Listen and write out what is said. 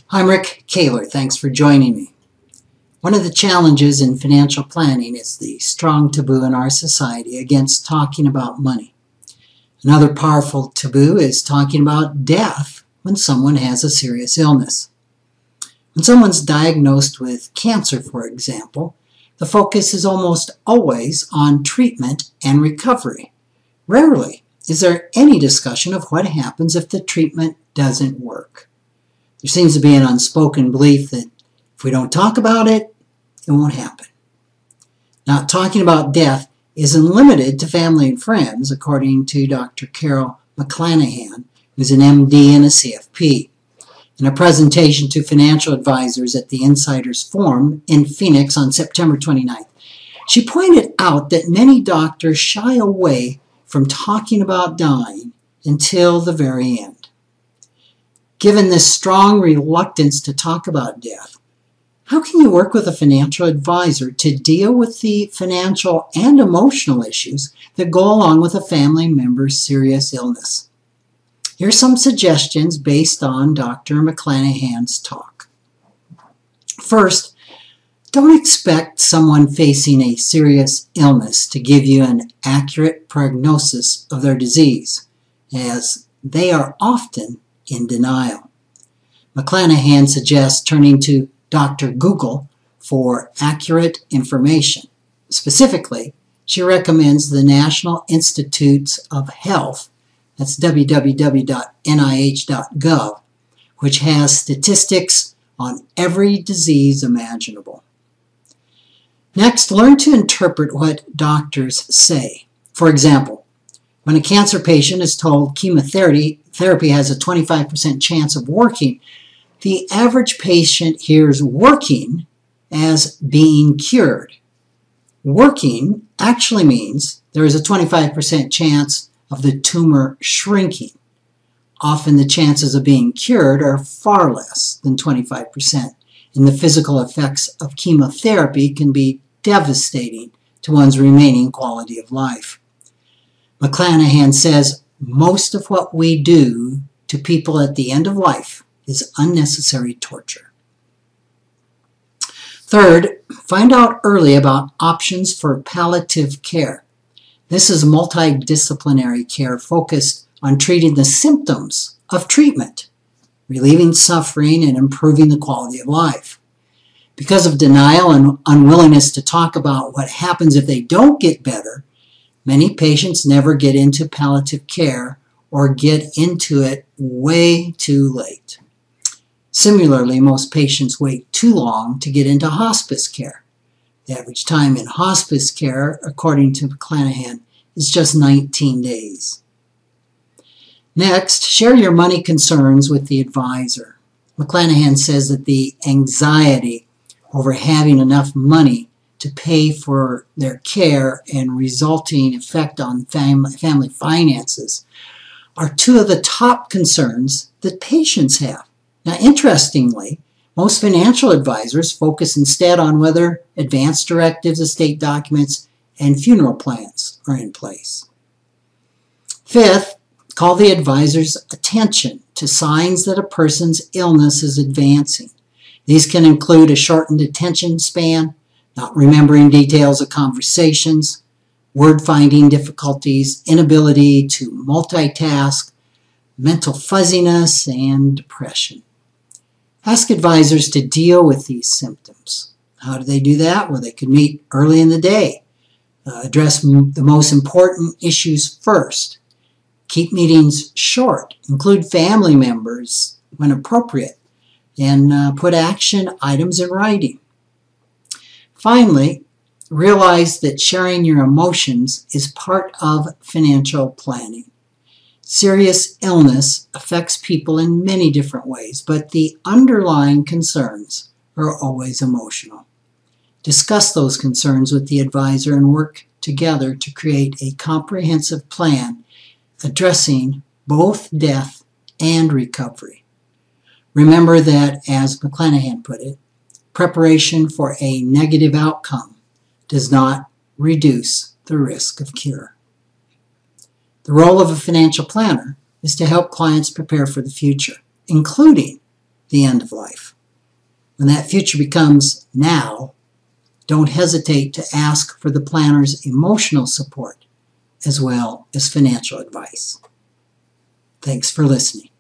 I'm Rick Kaler. Thanks for joining me. One of the challenges in financial planning is the strong taboo in our society against talking about money. Another powerful taboo is talking about death when someone has a serious illness. When someone's diagnosed with cancer, for example, the focus is almost always on treatment and recovery. Rarely is there any discussion of what happens if the treatment doesn't work. There seems to be an unspoken belief that if we don't talk about it, it won't happen. Now, talking about death isn't limited to family and friends, according to Dr. Carol McClanahan, who's an MD and a CFP. In a presentation to financial advisors at the Insiders Forum in Phoenix on September 29th, she pointed out that many doctors shy away from talking about dying until the very end. Given this strong reluctance to talk about death, how can you work with a financial advisor to deal with the financial and emotional issues that go along with a family member's serious illness? Here's some suggestions based on Dr. McClanahan's talk. First, don't expect someone facing a serious illness to give you an accurate prognosis of their disease, as they are often in denial. McClanahan suggests turning to Dr. Google for accurate information. Specifically, she recommends the National Institutes of Health, that's www.nih.gov, which has statistics on every disease imaginable. Next, learn to interpret what doctors say. For example, when a cancer patient is told chemotherapy has a 25% chance of working, the average patient hears working as being cured. Working actually means there is a 25% chance of the tumor shrinking. Often the chances of being cured are far less than 25%, and the physical effects of chemotherapy can be devastating to one's remaining quality of life. McClanahan says most of what we do to people at the end of life is unnecessary torture. Third, find out early about options for palliative care. This is multidisciplinary care focused on treating the symptoms of treatment, relieving suffering, and improving the quality of life. Because of denial and unwillingness to talk about what happens if they don't get better, many patients never get into palliative care or get into it way too late. Similarly, most patients wait too long to get into hospice care. The average time in hospice care, according to McClanahan, is just 19 days. Next, share your money concerns with the advisor. McClanahan says that the anxiety over having enough money to pay for their care and resulting effect on family finances are two of the top concerns that patients have. Now, interestingly, most financial advisors focus instead on whether advance directives, estate documents, and funeral plans are in place. Fifth, call the advisor's attention to signs that a person's illness is advancing. These can include a shortened attention span, not remembering details of conversations, word-finding difficulties, inability to multitask, mental fuzziness, and depression. Ask advisors to deal with these symptoms. How do they do that? Well, they could meet early in the day, address the most important issues first, keep meetings short, include family members when appropriate, and put action items in writing. Finally, realize that sharing your emotions is part of financial planning. Serious illness affects people in many different ways, but the underlying concerns are always emotional. Discuss those concerns with the advisor and work together to create a comprehensive plan addressing both death and recovery. Remember that, as McClanahan put it, preparation for a negative outcome does not reduce the risk of cure. The role of a financial planner is to help clients prepare for the future, including the end of life. When that future becomes now, don't hesitate to ask for the planner's emotional support as well as financial advice. Thanks for listening.